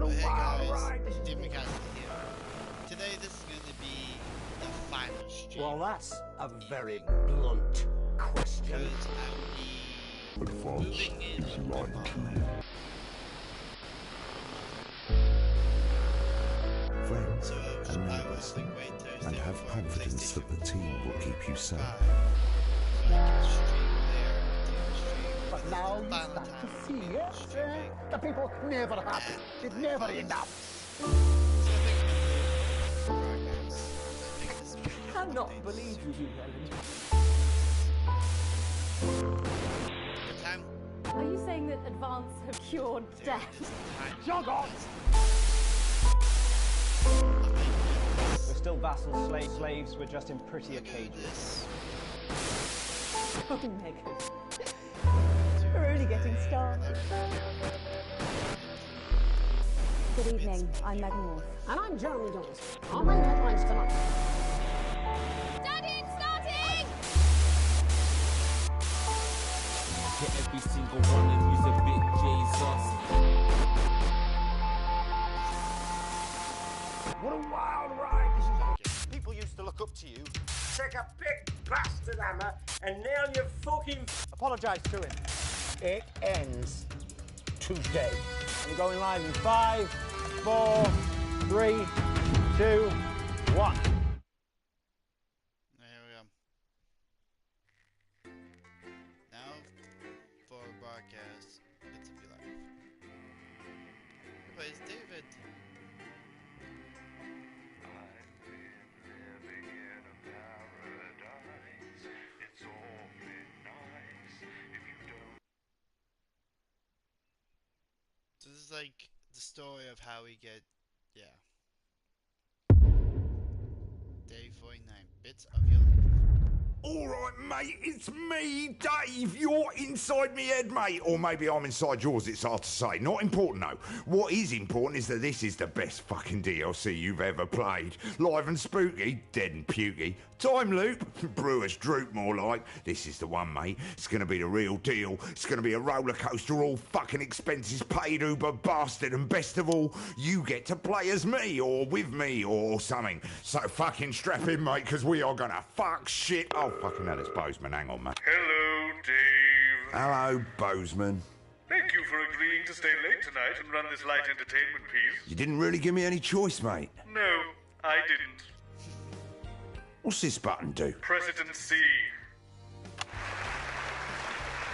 a Hey wild guys, ride this has Jimmy been. Castle here. Today this is going to be the final stream. Well, that's a very blunt question. Because I'll be moving in with my mom. Friends, So and I was neighbours, like, wait Thursday and have for confidence that the team will keep you safe. 5. So I can stream there, stream. But now you Final start time to I'll see, be yes? streaming. The people never happy. It's never enough. So I think I'm going to do broadcast. I think this video Cannot updates believe soon. you, Helen. What time? Are you saying that Advance have cured death? Jog on! We're still vassals, slaves, we're just in prettier cages. Oh, Megan. We're only getting started. Good evening, I'm Megan Wolf. And I'm Jeremy Jones. Our main headlines tonight. Studying starting! Yeah, every single one of you's a bit Jesus. What a wild ride this has been. People used to look up to you. Take a big bastard hammer and nail your fucking... Apologise to him. It ends today. I'm going live in 5, 4, 3, 2, 1. Here we go. Now for broadcast bits of your life. Where's David? So this is like the story of how we get, yeah. Day 49, bits of your life. Alright, mate, it's me, Dave. You're inside me head, mate. Or maybe I'm inside yours, it's hard to say. Not important, though. What is important is that this is the best fucking DLC you've ever played. Live and spooky, dead and pukey. Time loop, Brewer's droop more like. This is the one, mate. It's gonna be the real deal. It's gonna be a roller coaster, all fucking expenses paid, uber bastard. And best of all, you get to play as me, or with me, or something. So fucking strap in, mate, because we are gonna fuck shit. Oh, fucking hell, it's Bozeman. Hang on, mate. Hello, Dave. Hello, Bozeman. Thank you for agreeing to stay late tonight and run this light entertainment piece. You didn't really give me any choice, mate. No, I didn't. What's this button do? President C.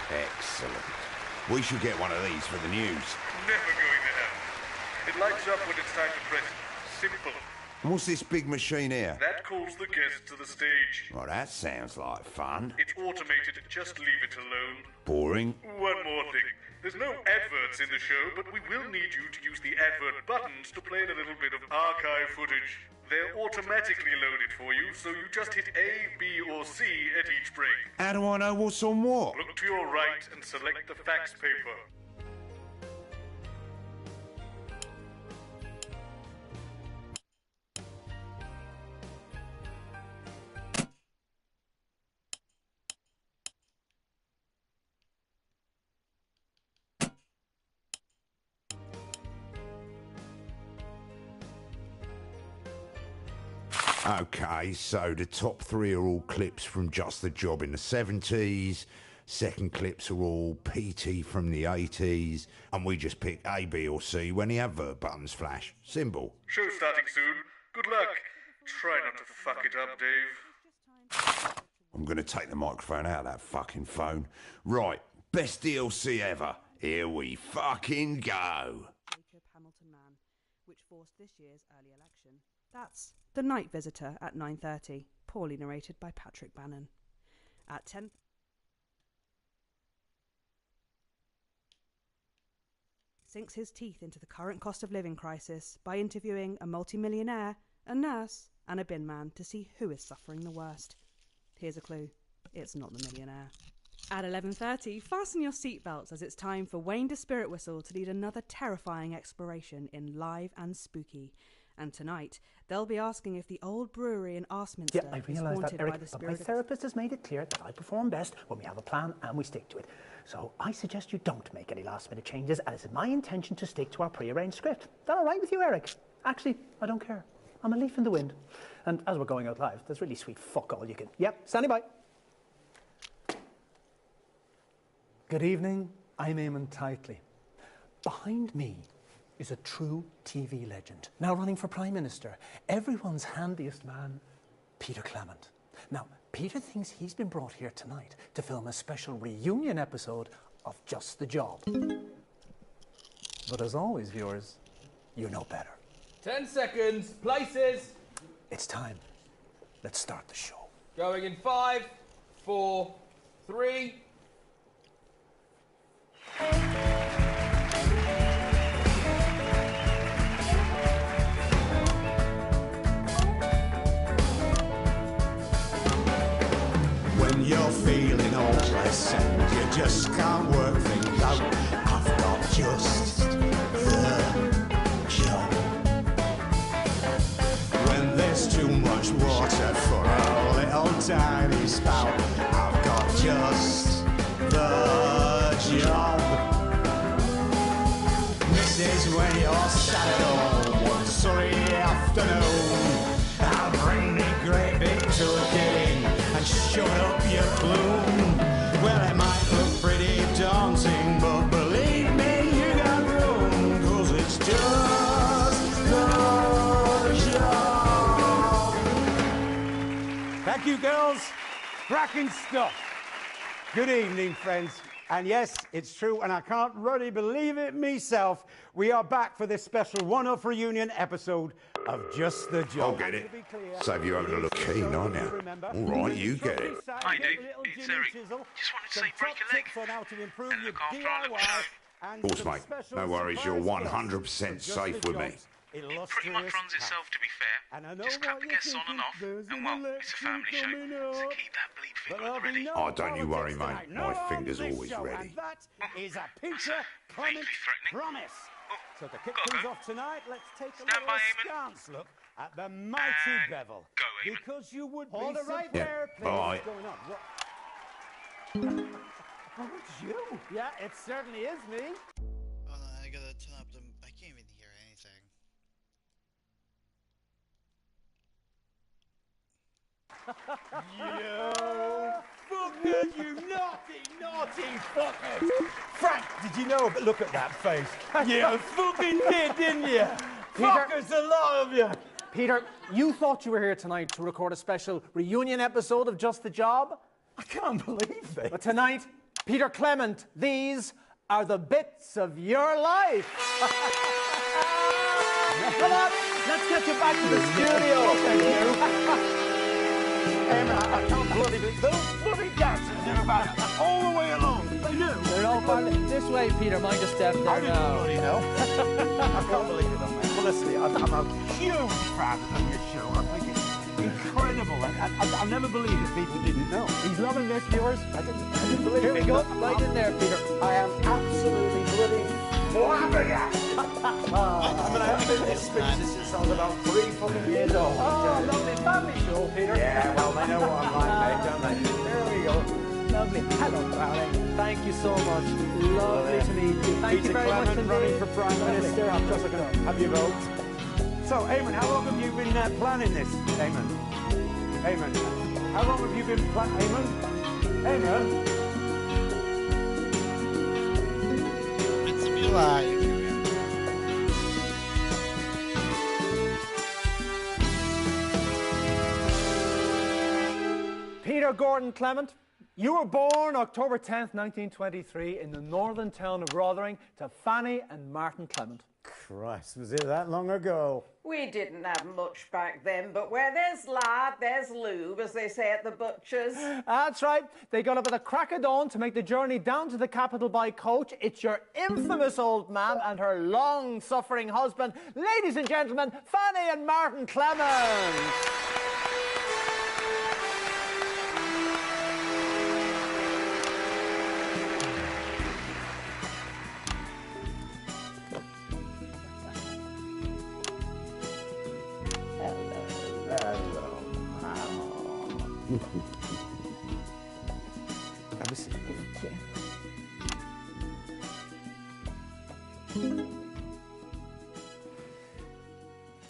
Excellent. We should get one of these for the news. Never going to happen. It lights up when it's time to press simple. And what's this big machine here? That calls the guests to the stage. Well, that sounds like fun. It's automated, just leave it alone. Boring. One more thing. There's no adverts in the show, but we will need you to use the advert buttons to play in a little bit of archive footage. They're automatically loaded for you, so you just hit A, B, or C at each break. How do I know what's on what? Look to your right and select the fax paper. Okay, so the top 3 are all clips from Just the Job in the 70s. Second clips are all PT from the 80s. And we just pick A, B, or C when the advert buttons flash. Simple. Show starting soon. Good luck. Try not to fuck it up, Dave. I'm going to take the microphone out of that fucking phone. Right, best DLC ever. Here we fucking go. Jacob Hamilton Man, which forced this year's early election. That's The Night Visitor at 9:30, poorly narrated by Patrick Bannon. At 10. Sinks his teeth into the current cost of living crisis by interviewing a multimillionaire, a nurse, and a bin man to see who is suffering the worst. Here's a clue. It's not the millionaire. At 11:30, fasten your seatbelts as it's time for Wayne the Spirit Whistle to lead another terrifying exploration in Live and Spooky. And tonight, they'll be asking if the old brewery in Arsminster Yeah, I is realise haunted that, Eric, by the but my spirit of... therapist has made it clear that I perform best when we have a plan and we stick to it. So I suggest you don't make any last-minute changes, as it's my intention to stick to our pre-arranged script. Is that all right with you, Eric? Actually, I don't care. I'm a leaf in the wind. And as we're going out live, there's really sweet fuck all you can... Yep, standing by. Good evening, I'm Eamon Titley. Behind me is a true TV legend, now running for Prime Minister, everyone's handiest man, Peter Clement. Now, Peter thinks he's been brought here tonight to film a special reunion episode of Just the Job. But as always, viewers, you know better. 10 seconds, places. It's time. Let's start the show. Going in 5, 4, 3. When you're feeling hopeless and you just can't work things out, I've got just the job. When there's too much water for a little tiny spout, I've got just the job. This is when you're sat at home one sunny afternoon. I'll bring the great big turkey in and shut up your gloom. Well, it might look pretty daunting, but believe me, you got room, 'cause it's just the job. Thank you, girls. Cracking stuff. Good evening, friends. And yes, it's true, and I can't really believe it myself. We are back for this special one-off reunion episode of Just the Job. I'll get it. Save you having a look keen, aren't you? All right, you get it. Hi, Dave. It's Eric. Just wanted to say break a leg and look after our little show. Of course, mate. No worries, you're 100% safe with me. It pretty much runs itself, to be fair. Just clap the guests on and off, and well, it's a family show, so keep that bleep finger at the ready. Oh, don't you worry, mate. My finger's always ready. And that is a Peter Clement promise. So to kick things off tonight, let's take a little askance look at the mighty Bevel. Go, Eamon. Because you would be right surprised. there, please. What's going on? Oh, it's you. Yeah, it certainly is me. Oh, no, I gotta turn up the... I can't even hear anything. You fucker, you naughty fuckers! Frank, did you know? But look at that face. You fucking did, didn't you? Fuckers, a lot of you. Peter, you thought you were here tonight to record a special reunion episode of Just the Job? I can't believe it. But tonight, Peter Clement, these are the bits of your life. Come on, let's get you back to the studio. Thank you. I can't bloody believe those bloody dancers knew about it all the way along. They knew. They're all part of this way, Peter. Mind a step there I didn't now. bloody know. I can't believe it, mate. Well, listen, I'm a huge fan of your show. I think it's incredible. I never believed that people didn't know. He's loving this, viewers. I didn't believe it. Here we go. Right in there, Peter. I am absolutely bloody flabbergasted. I mean, I haven't been this speechless since I was about 3 fucking years old. Oh, lovely family show, Peter. Yeah, well, they know what I'm like, mate, don't they? There we go. Lovely. Hello, darling. Thank you so much. Lovely to meet you. Thank Peter you very Clement much indeed. running for Prime Minister. I'm just Lovely. going to have your vote. So, Eamon, how long have you been planning this, Eamon? Eamon, how long have you been planning, Eamon? Eamon? It's to be live. Peter Gordon Clement, you were born October 10th, 1923 in the northern town of Rotherham to Fanny and Martin Clement. Christ, was it that long ago? We didn't have much back then, but where there's lard, there's lube, as they say at the butcher's. That's right. They got up at the crack of dawn to make the journey down to the capital by coach. It's your infamous old man and her long-suffering husband. Ladies and gentlemen, Fanny and Martin Clement. Have a seat.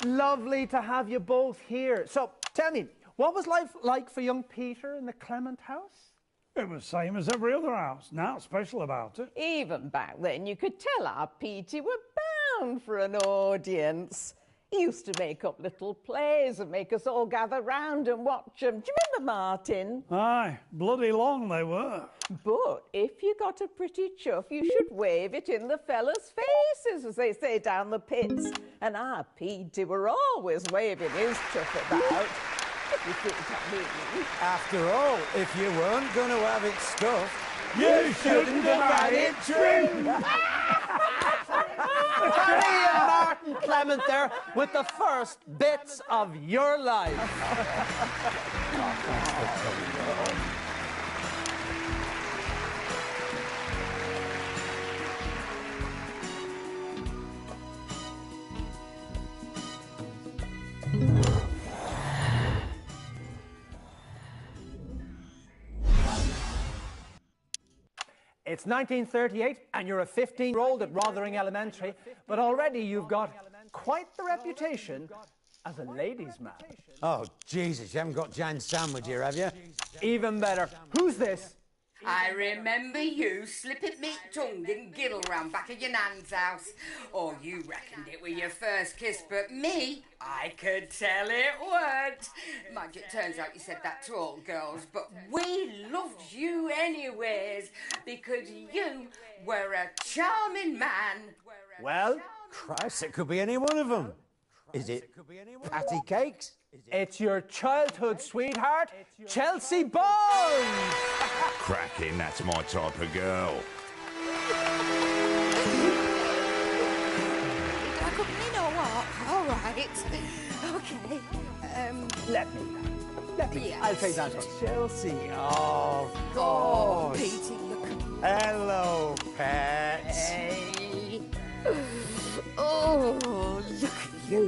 Lovely to have you both here. So, tell me, what was life like for young Peter in the Clement house? It was same as every other house. Not special about it. Even back then, you could tell our Petey were bound for an audience. He used to make up little plays and make us all gather round and watch them. Do you remember, Martin? Aye, bloody long they were. But if you got a pretty chuff, you should wave it in the fellas' faces, as they say down the pits. And our Petey were always waving his chuff about. If you think I mean. After all, if you weren't going to have it stuffed, you shouldn't have had it trimmed. Harry and Martin Clement there with the first bits of your life. It's 1938 and you're a 15-year-old at Rothering Elementary, but already you've got quite the reputation as a ladies' man. Oh, Jesus, you haven't got Jan Sandwich here, have you? Even better. Who's this? I remember you slipping me tongue and giddle round back at your nan's house. Or you reckoned it were your first kiss, but me, I could tell it weren't. Mind you, it turns out you said that to all girls, but we loved you anyways, because you were a charming man. Well, Christ, it could be any one of them. Is it Patty Cakes? It's your childhood sweetheart, Chelsea Bones! Cracking, that's my type of girl. You know what? All right. Okay. Let me. Yes. I'll take that one. Chelsea, oh, Oh, gosh. Petey, look. Hello, pets. Hey. Oh, look at you.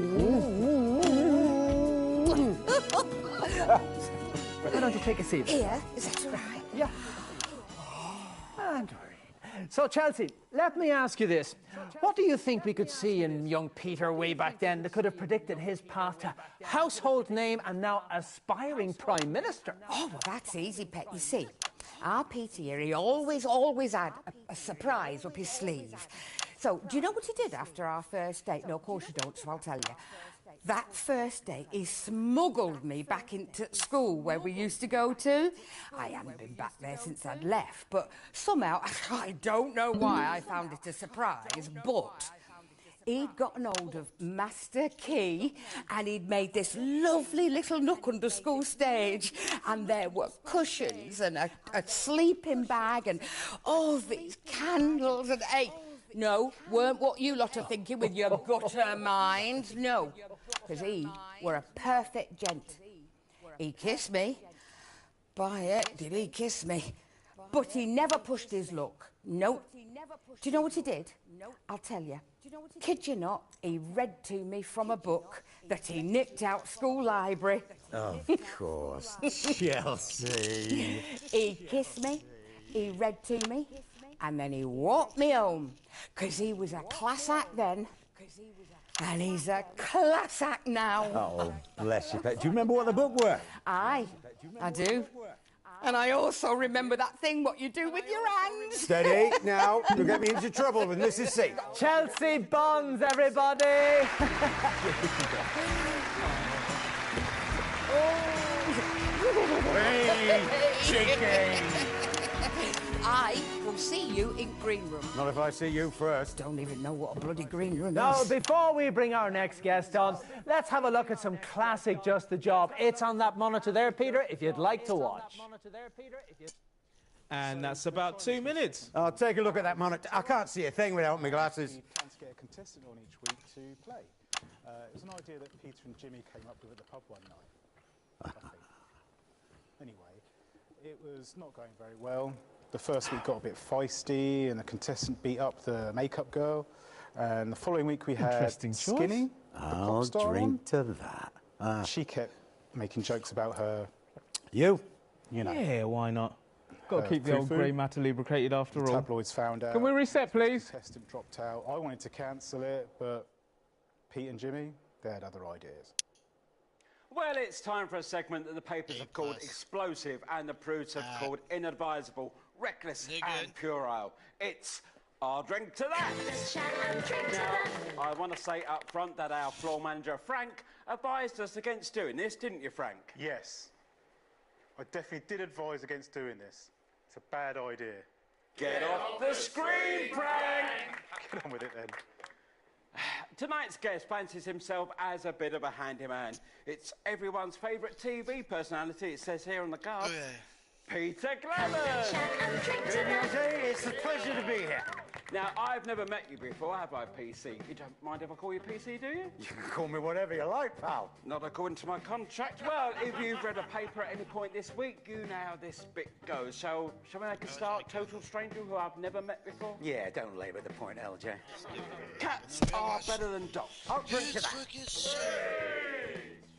Why don't you take a seat? Here, is that all right? Yeah. And so, Chelsea, let me ask you this. What do you think we could see in young Peter way back then that could have predicted his path to household name and now aspiring Prime Minister? Oh, well, that's easy, Pet. You see, our Peter here, he always had a surprise up his sleeve. So, do you know what he did after our first date? No, of course you don't, so I'll tell you. That first day, he smuggled me back into school where we used to go to. I hadn't been back there since I'd left, but somehow, I don't know why I found it a surprise, but he'd gotten hold of Master Key and he'd made this lovely little nook under school stage, and there were cushions and a sleeping bag and all these candles and no, weren't what you lot are thinking with your gutter mind. No, because he were a perfect gent. He kissed me. By heck, did he kiss me. But he never pushed his luck. No. Do you know what he did? I'll tell you. Kid you not, he read to me from a book that he nicked out school library. Of course. Chelsea. He kissed me, he read to me, and then he walked me home, because he was a class act then, and he's a class act now. Oh, bless you, pet. Do you remember what the book were? Aye, I do. And I also remember that thing what you do with your hands. Steady, now, you'll get me into trouble with Mrs. C. Chelsea Bonds, everybody! Hey, chicken! I will see you in green room. Not if I see you first. Don't even know what a bloody green room Now, is. before we bring our next guest on, let's have a look at some classic Just the Job. It's on that monitor there, Peter, if you'd like to watch. And that's about 2 minutes. I'll take a look at that monitor. I can't see a thing without my glasses. We plan to get a contestant on each week to play. It was an idea that Peter and Jimmy came up with at the pub one night, I think. Anyway, it was not going very well. The first week got a bit feisty and the contestant beat up the makeup girl. And the following week we had Skinny, the I'll pop star drink on. to that. She kept making jokes about her You? You know. Yeah, why not? Got to keep the old Fufu. grey matter lubricated after all. Tabloids found out. Can we reset, please? The contestant dropped out. I wanted to cancel it, but Pete and Jimmy, they had other ideas. Well, it's time for a segment that the papers have called explosive and the prudes have called inadvisable, reckless and puerile. It's our drink to that. Now, I want to say up front that our floor manager, Frank, advised us against doing this, didn't you, Frank? Yes. I definitely did advise against doing this. It's a bad idea. Get off the screen, Frank! Get on with it then. Tonight's guest fancies himself as a bit of a handyman. It's everyone's favourite TV personality, it says here on the card. Peter Clemens! It's a pleasure to be here. Now, I've never met you before, have I, PC? You don't mind if I call you PC, do you? You can call me whatever you like, pal. Not according to my contract. Well, if you've read a paper at any point this week, you know how this bit goes. So, shall we make a start? Total stranger who I've never met before? Yeah, don't labour the point, LJ. Cats are better than dogs. I'll drink to that.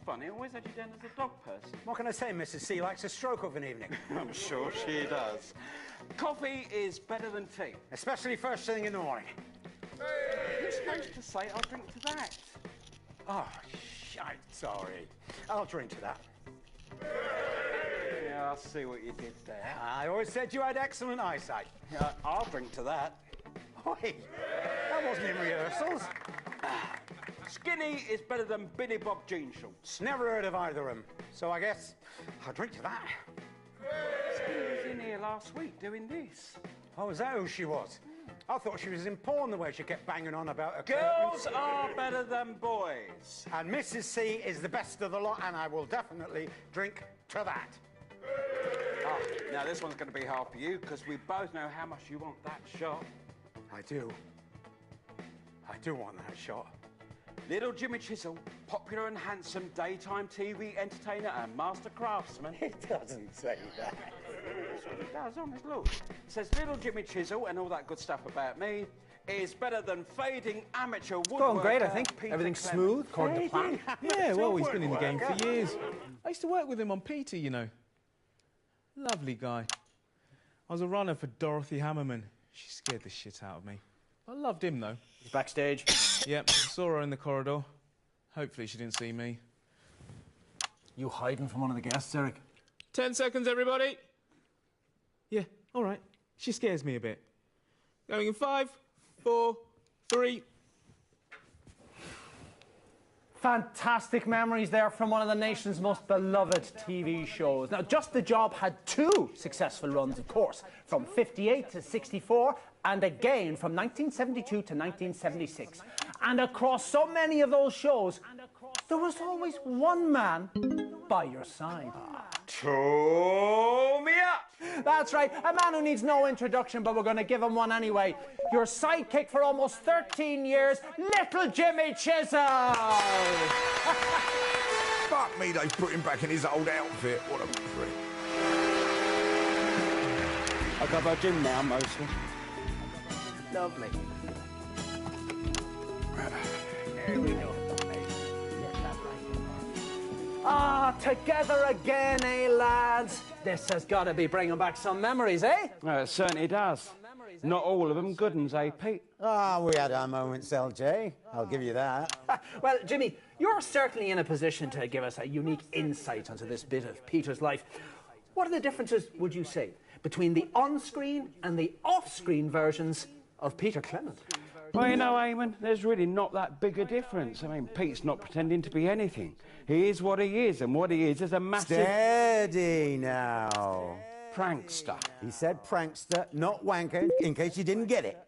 Funny, I always had you down as a dog person. What can I say? Mrs. C likes a stroke of an evening. I'm sure she does. Coffee is better than tea. Especially first thing in the morning. You're supposed to say, I'll drink to that. Oh, shite, sorry. I'll drink to that. Yeah, I see what you did there. I always said you had excellent eyesight. I'll drink to that. Oi, that wasn't in rehearsals. Skinny is better than Billy Bob jean shorts. Never heard of either of them. So I guess I'll drink to that. Skinny was in here last week doing this. Oh, is that who she was? I thought she was in porn the way she kept banging on about her Girls are better than boys. And Mrs. C is the best of the lot, and I will definitely drink to that. Oh, now this one's going to be hard for you, because we both know how much you want that shot. I do. I do want that shot. Little Jimmy Chisel, popular and handsome daytime TV entertainer and master craftsman. It doesn't say that. It does, honest, look. It says Little Jimmy Chisel and all that good stuff about me is better than fading amateur woodworker. Going great, I think. Peter Everything's Clemens. smooth, according to plan. Yeah, well, he's been in the game for years. I used to work with him on Peter, you know. Lovely guy. I was a runner for Dorothy Hammerman. She scared the shit out of me. I loved him, though. He's backstage. Yep, saw her in the corridor. Hopefully she didn't see me. You hiding from one of the guests, Eric? 10 seconds, everybody. Yeah, all right. She scares me a bit. Going in 5, 4, 3. Fantastic memories there from one of the nation's most beloved TV shows. Now, Just the Job had 2 successful runs, of course, from 58 to 64, and again from 1972 to 1976. And across so many of those shows, there was always one man by your side. Tool me up! That's right, a man who needs no introduction, but we're going to give him one anyway. Your sidekick for almost 13 years, Little Jimmy Chisel! Fuck me, they've put him back in his old outfit. What a prick. I got my gym now, mostly. Lovely. Here we go. Ah, together again, eh, lads? This has got to be bringing back some memories, eh? It certainly does. Not all of them good ones, eh, Pete? Ah, we had our moments, LJ. I'll give you that. Well, Jimmy, you're certainly in a position to give us a unique insight onto this bit of Peter's life. What are the differences, would you say, between the on-screen and the off-screen versions of Peter Clemens? Well, you know, Eamon, there's really not that big a difference. I mean, Pete's not pretending to be anything. He is what he is, and what he is a massive... Steady now. Prankster. He said prankster, not wanker, in case you didn't get it.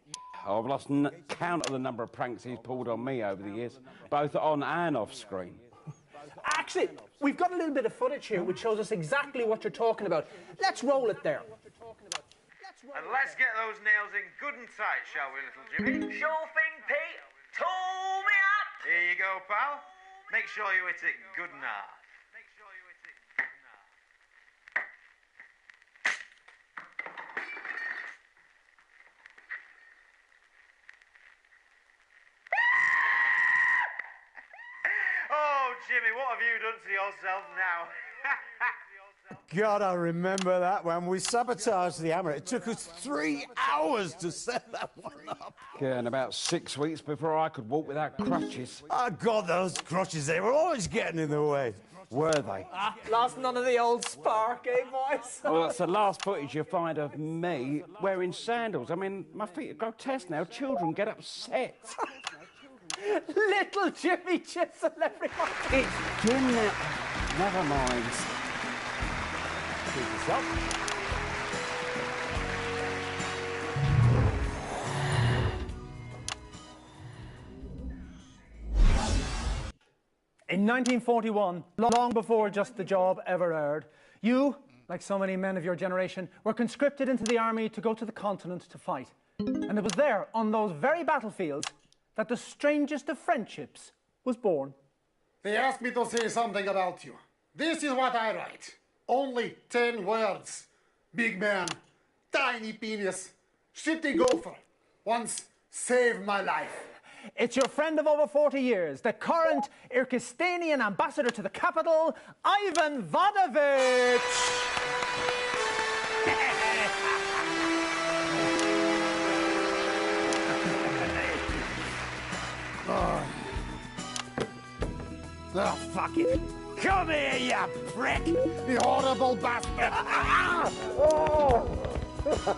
I've lost count of the number of pranks he's pulled on me over the years, both on and off screen. Actually, we've got a little bit of footage here which shows us exactly what you're talking about. Let's roll it there. And let's get those nails in good and tight, shall we, little Jimmy? Sure thing, Pete. Tool me up! Here you go, pal. Make sure you hit it good and hard. Oh, Jimmy, what have you done to yourself now? God, I remember that when we sabotaged the hammer. It took us 3 hours to set that one up. Yeah, and about 6 weeks before I could walk without crutches. Oh, God, those crutches, they were always getting in the way. Were they? Lost none of the old spark, eh, boys? Well, that's the last footage you find of me wearing sandals. I mean, my feet are grotesque now. Children get upset. Little Jimmy Chisel, everyone. It's Jim now. Never mind. Keep yourself. In 1941, long before Just the Job ever aired, you, like so many men of your generation, were conscripted into the army to go to the continent to fight. And it was there, on those very battlefields, that the strangest of friendships was born. They asked me to say something about you. This is what I write. Only 10 words. Big man, tiny penis, shitty gopher, once saved my life. It's your friend of over 40 years, the current Kyrgyzstanian ambassador to the capital, Ivan Vodovich! Oh, fuck it. Come here, you prick! You horrible bastard!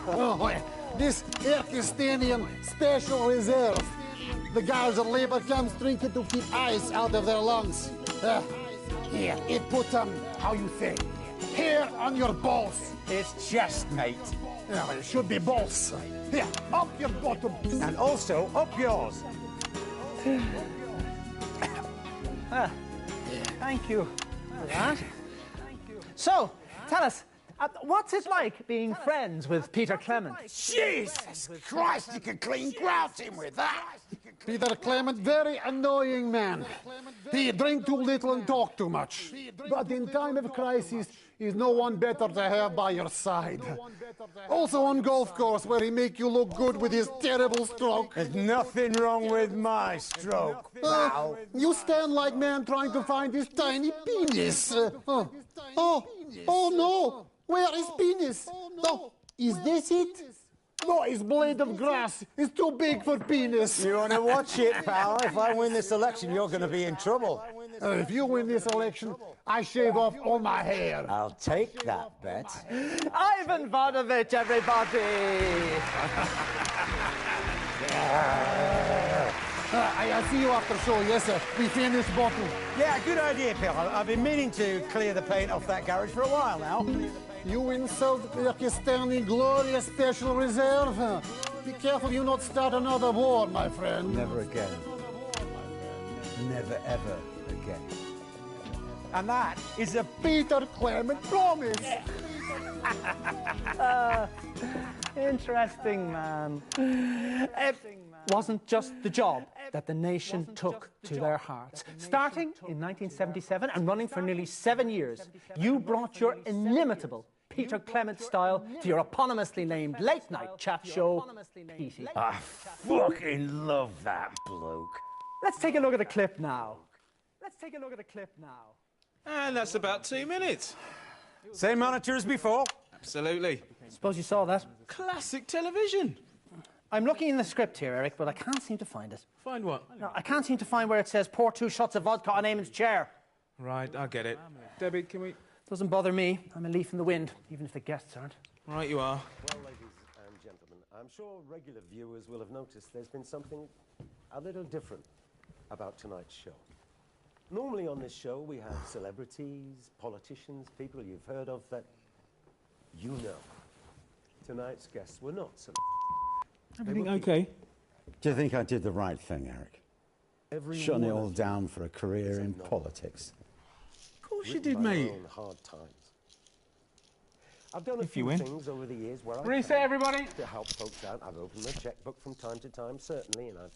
Oh, this Kyrgyzstanian Special Reserve. The guys at Labour camps drink it to keep ice out of their lungs. Here, it put how you say, hair on your balls. It's chest, mate. Yeah, well, it should be balls. Here, up your bottom. And also up yours. Thank you for that. So, tell us, what's it like being friends with Peter Clement? Jesus Christ, you can clean grout him with that. Peter Clement, very annoying man. He drink too little and talk too much. But in time of crisis, he's no one better to have by your side. Also on golf course, where he make you look good with his terrible stroke. There's nothing wrong with my stroke, pal. You stand like man trying to find his tiny penis. Oh no! Where is penis? Oh, is this it? No, his blade of grass is too big for penis. You want to watch it, pal? If I win this election, you're going to be in trouble. If you win this election, I shave off all my hair. I'll take that bet. Ivan Vodovich, everybody! I see you after show, yes sir. We finish bottle. Yeah, good idea, pal. I've been meaning to clear the paint off that garage for a while now. You insult Kyrgyzstani glorious Special Reserve? Be careful you not start another war, my friend. Never again. Never ever again. And that is a Peter Clement promise. Interesting, man. It wasn't just the job that the nation took to their hearts. Starting in 1977 and running for nearly 7 years, you brought your inimitable Peter Clement style to your eponymously named late-night chat show, Petey. I fucking love that bloke. Let's take a look at a clip now. And that's about 2 minutes. Same monitor as before? Absolutely. Suppose you saw that. Classic television. I'm looking in the script here, Eric, but I can't seem to find it. Find what? No, I can't seem to find where it says pour 2 shots of vodka on Eamon's chair. Right, I get it. Debbie, can we... Doesn't bother me. I'm a leaf in the wind, even if the guests aren't. Right, you are. Well, ladies and gentlemen, I'm sure regular viewers will have noticed there's been something a little different about tonight's show. Normally on this show we have celebrities, politicians, people you've heard of that you know. Tonight's guests were not celebrities. Everything okay? Do you think I did the right thing, Eric? Shutting it all down for a career in politics. Of course you did, mate. Hard times. I've done a few things over the years where Reset, everybody. To help folks out. I've opened a checkbook from time to time, certainly, and I've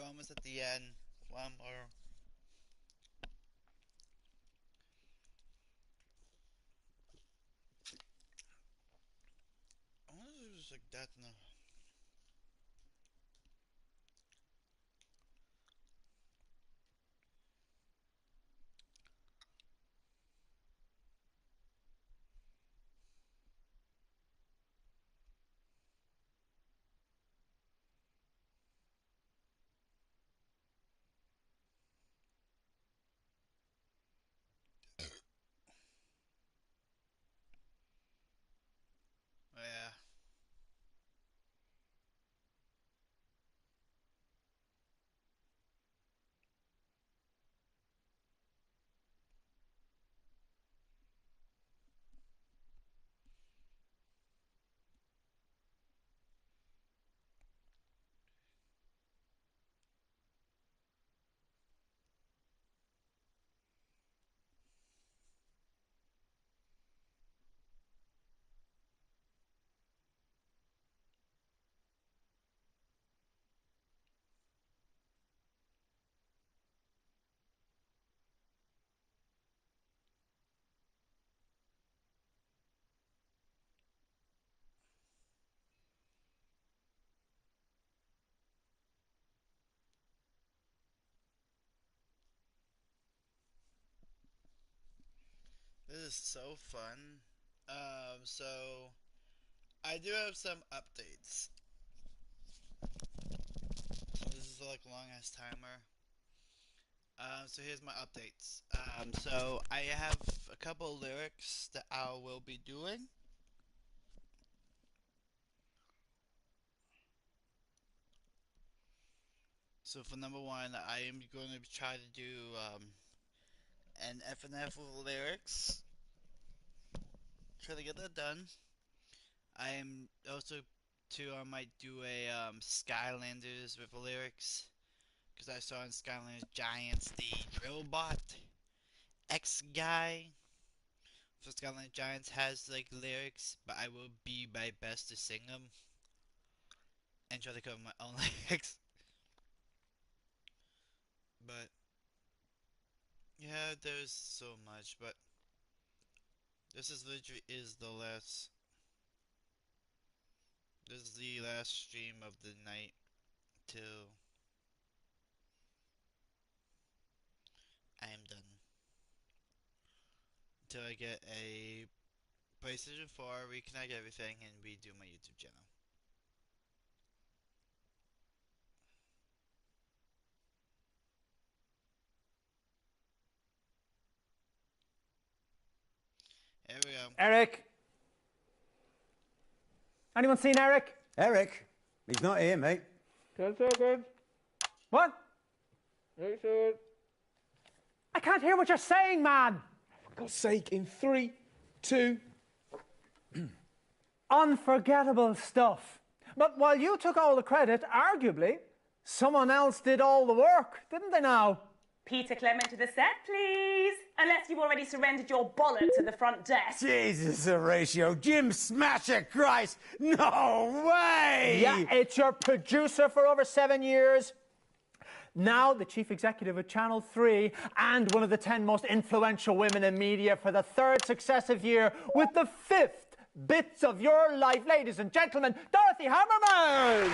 almost at the end. One more. like that now. Yeah. This is so fun. So I do have some updates. So this is like a long ass timer. So here's my updates. So I have a couple lyrics that I will be doing. So for number one, I am going to try to do an FNF lyrics. Try to get that done. I am also I might do a Skylanders with the lyrics, because I saw in Skylanders Giants the Drillbot X guy for Skylanders Giants has like lyrics, but I will be my best to sing them and try to cover my own lyrics. But yeah, there's so much, but this is literally the last. This is the last stream of the night till I am done. Until I get a PlayStation 4, reconnect everything, and redo my YouTube channel. Here we go. Eric! Anyone seen Eric? Eric? He's not here, mate. Good. What? I can't hear what you're saying, man. For God's sake, in 3, 2... Unforgettable stuff. But while you took all the credit, arguably, someone else did all the work, didn't they now? Peter Clement to the set, please. Unless you've already surrendered your bollocks at the front desk. Jesus, Horatio. Jim Smasher Christ. No way! Yeah, it's your producer for over 7 years. Now the chief executive of Channel 3 and one of the 10 most influential women in media for the 3rd successive year with the 5th Bits of Your Life. Ladies and gentlemen, Dorothy Hammerman!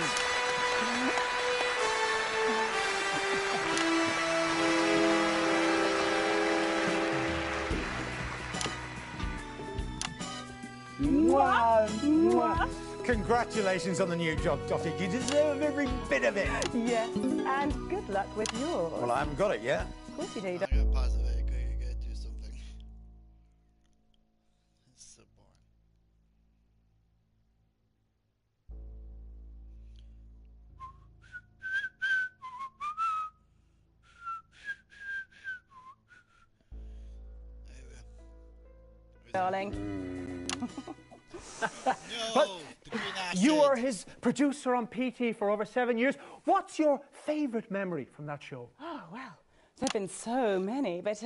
Mwah, mwah. Congratulations on the new job, Dottie. You deserve every bit of it. Yes, and good luck with yours. Well, I haven't got it yet. Of course you do. I'm gonna pause it very quick. I gotta do something. It's so boring. Darling. But you were his producer on PT for over 7 years. What's your favourite memory from that show? Oh, well, there have been so many, but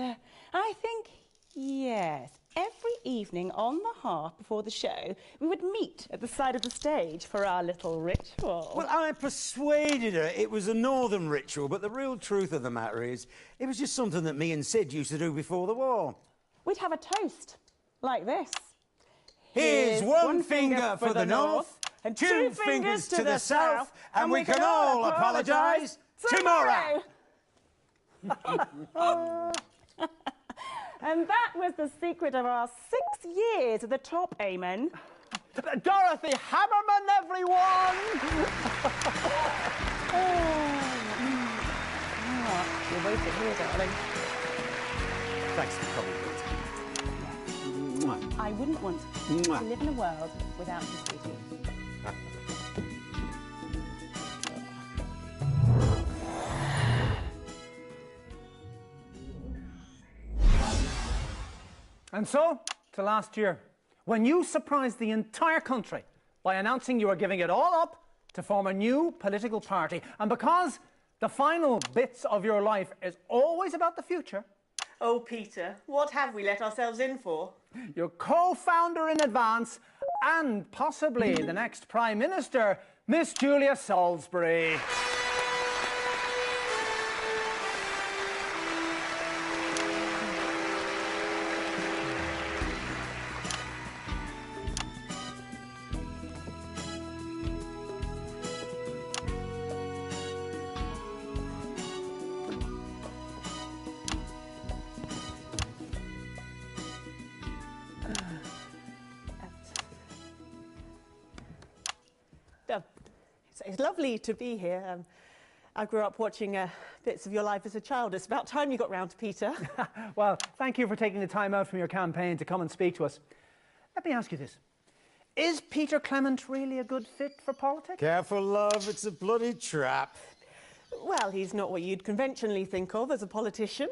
I think, yes, every evening on the half before the show, we would meet at the side of the stage for our little ritual. Well, I persuaded her it was a northern ritual, but the real truth of the matter is it was just something that me and Sid used to do before the war. We'd have a toast like this. Here's one finger for the north, And two fingers to the south, and we can all apologise tomorrow. And that was the secret of our 6 years at the top, Amen. Dorothy Hammerman, everyone! You're waiting here, darling. Thanks for coming. I wouldn't want to live in a world without you, sweetie. And so, to last year, when you surprised the entire country by announcing you were giving it all up to form a new political party, and because the final bits of your life is always about the future. Oh, Peter, what have we let ourselves in for? Your co-founder in advance, and possibly the next Prime Minister, Miss Julia Salisbury. It's lovely to be here. I grew up watching bits of your life as a child. It's about time you got round to Peter. Well, thank you for taking the time out from your campaign to come and speak to us. Let me ask you this. Is Peter Clement really a good fit for politics? Careful, love, it's a bloody trap. Well, he's not what you'd conventionally think of as a politician.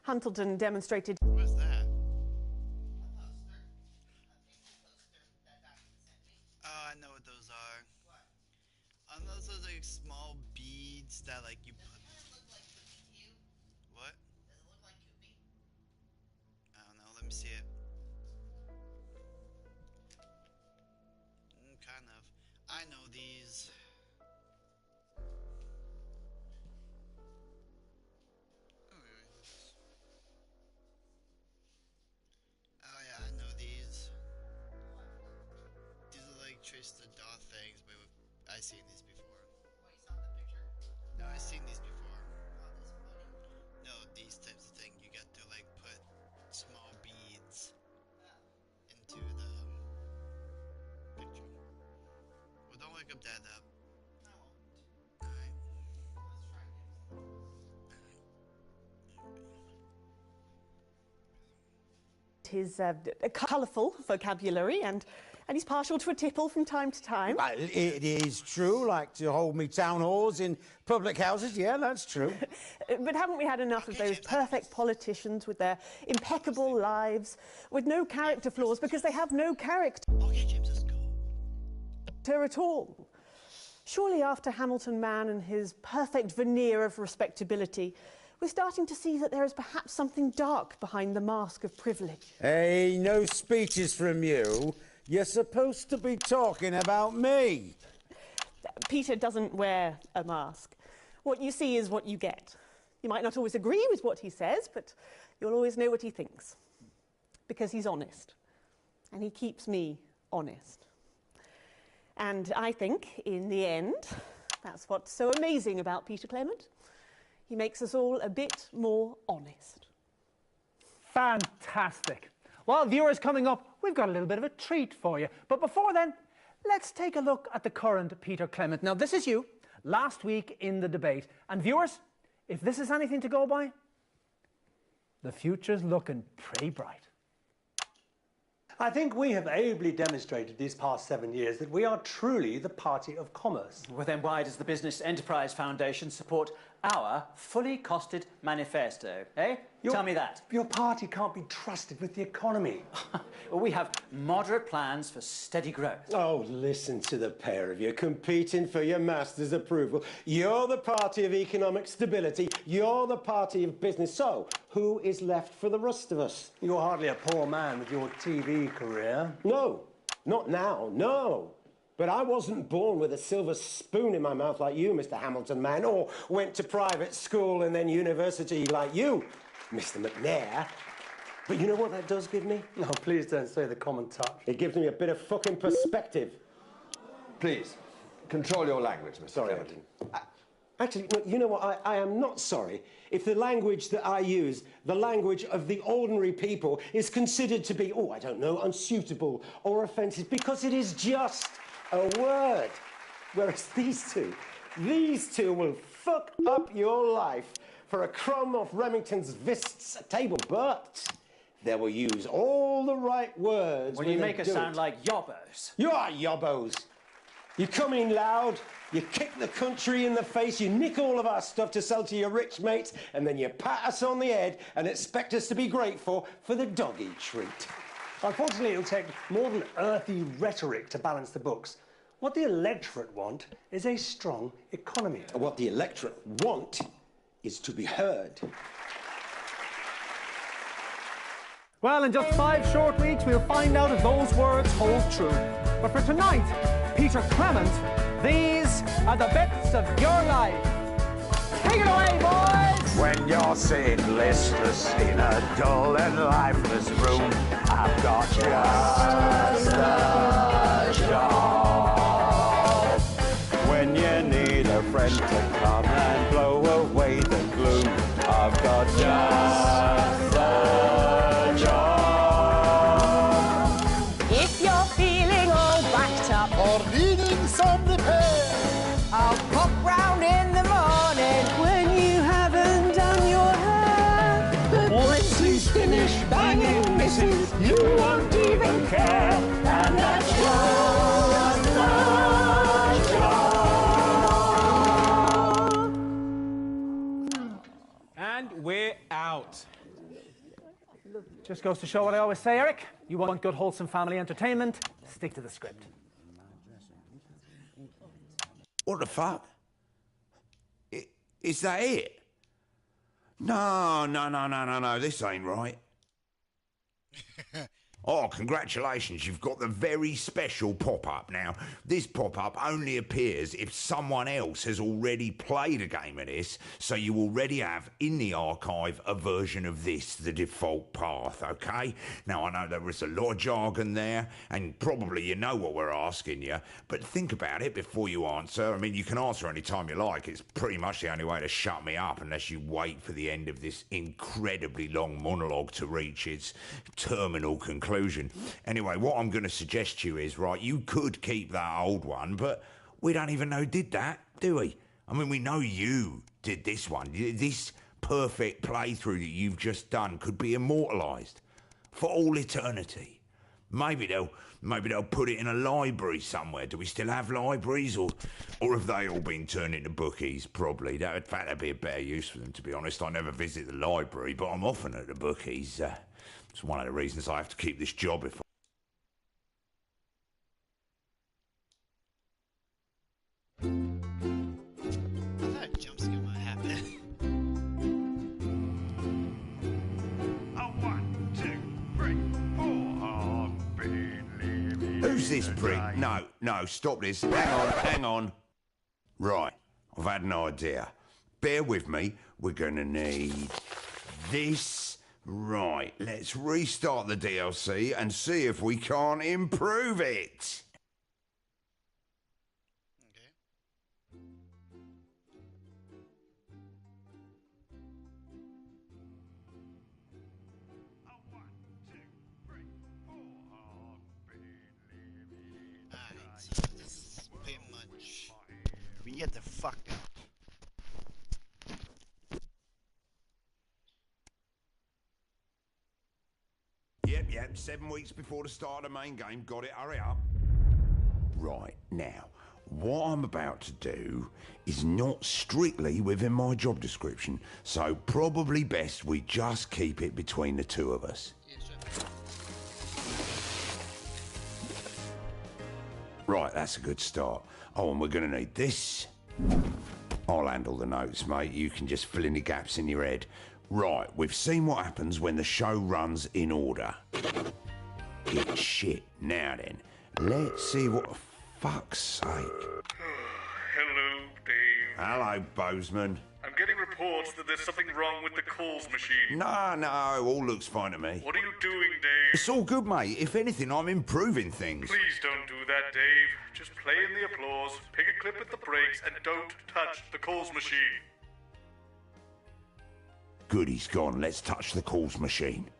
Huntleton demonstrated... What's that? Oh, I know what those are. Aren't those like small beads that like you put... What? I don't know, let me see it. Kind of. I know these. Oh yeah, I know these. These are like Trace the Dot things, but I've seen these before. No, I've seen these before. No, these types of things you get to like put small beads into the picture. Well, don't look that up. His colourful vocabulary and he's partial to a tipple from time to time. Well, it is true, like to hold me town halls in public houses, yeah, that's true. But haven't we had enough of those perfect politicians with their impeccable lives, with no character flaws because they have no character at all? Surely after Hamilton Man and his perfect veneer of respectability, we're starting to see that there is perhaps something dark behind the mask of privilege. Hey, no speeches from you. You're supposed to be talking about me. Peter doesn't wear a mask. What you see is what you get. You might not always agree with what he says, but you'll always know what he thinks. Because he's honest. And he keeps me honest. And I think, in the end, that's what's so amazing about Peter Clement. He makes us all a bit more honest. Fantastic. Well, viewers, coming up, we've got a little bit of a treat for you. But before then, let's take a look at the current Peter Clement. Now, this is you, last week in the debate. And viewers, if this is anything to go by, the future's looking pretty bright. I think we have ably demonstrated these past 7 years that we are truly the party of commerce. Well, then why does the Business Enterprise Foundation support our fully costed manifesto, eh? Tell me that. Your party can't be trusted with the economy. Well, we have moderate plans for steady growth. Oh, listen to the pair of you competing for your master's approval. You're the party of economic stability. You're the party of business. So, who is left for the rest of us? You're hardly a poor man with your TV career. No, not now, no. But I wasn't born with a silver spoon in my mouth like you, Mr. Hamilton Man, or went to private school and then university like you, Mr. McNair. But you know what that does give me? No, please don't say the common touch. It gives me a bit of fucking perspective. Please, control your language, Mr. Sorry, Clement. Actually, no, you know what? I am not sorry if the language that I use, the language of the ordinary people, is considered to be, oh, I don't know, unsuitable or offensive, because it is just a word. Whereas these two will fuck up your life for a crumb off Remington's Vists table, but they will use all the right words. Well, you make us sound like yobbos. You are yobbos. You come in loud, you kick the country in the face, you nick all of our stuff to sell to your rich mates, and then you pat us on the head and expect us to be grateful for the doggy treat. Unfortunately, it'll take more than earthy rhetoric to balance the books. What the electorate want is a strong economy. What the electorate want is to be heard. Well, in just 5 short weeks, we'll find out if those words hold true. But for tonight, Peter Clement, these are the bits of your life. Take it away, boys! When you're sitting listless in a dull and lifeless room, I've got just the job. When you need a friend to come and blow away the gloom, I've got just the job. If you're feeling all backed up or needing some repair, I'll pop round in the morning when you haven't done your hair. But once he's finished banging misses, you won't even care. And that's just the job. And we're out. Just goes to show what I always say, Eric. You want good, wholesome family entertainment, stick to the script. What the fuck? Is that it? No, this ain't right. Oh, congratulations, you've got the very special pop-up. Now, this pop-up only appears if someone else has already played a game of this, so you already have in the archive a version of this, the default path, okay? Now, I know there was a lot of jargon there, and probably you know what we're asking you, but think about it before you answer. I mean, you can answer any time you like. It's pretty much the only way to shut me up, unless you wait for the end of this incredibly long monologue to reach its terminal conclusion. Anyway, what I'm going to suggest to you is, right, you could keep that old one, but we don't even know who did that, do we? I mean, we know you did this one. This perfect playthrough that you've just done could be immortalised for all eternity. Maybe they'll put it in a library somewhere. Do we still have libraries, or have they all been turned into bookies? Probably. In fact, that'd be a better use for them, to be honest. I never visit the library, but I'm often at the bookies. It's one of the reasons I have to keep this job if I thought a jump scare might happen. Who's this prick? No, stop this. Hang on. Right, I've had an idea. Bear with me. We're going to need this. Right, let's restart the DLC and see if we can't improve it. Alright, so this is pretty much... We get the fuck out. Yep, 7 weeks before the start of the main game. Got it, hurry up. Right, now, what I'm about to do is not strictly within my job description, so probably best we just keep it between the two of us. Right, that's a good start. Oh, and we're going to need this. I'll handle the notes, mate. You can just fill in the gaps in your head. Right, we've seen what happens when the show runs in order. It's shit. Now then, let's see what the fuck's sake. Hello, Dave. Hello, Bozeman. I'm getting reports reports that there's something wrong with the calls machine. No, all looks fine to me. What are you doing, Dave? It's all good, mate. If anything, I'm improving things. Please don't do that, Dave. Just play in the applause, pick a clip at the breaks, and don't touch the calls machine. Good, he's gone. Let's touch the calls machine.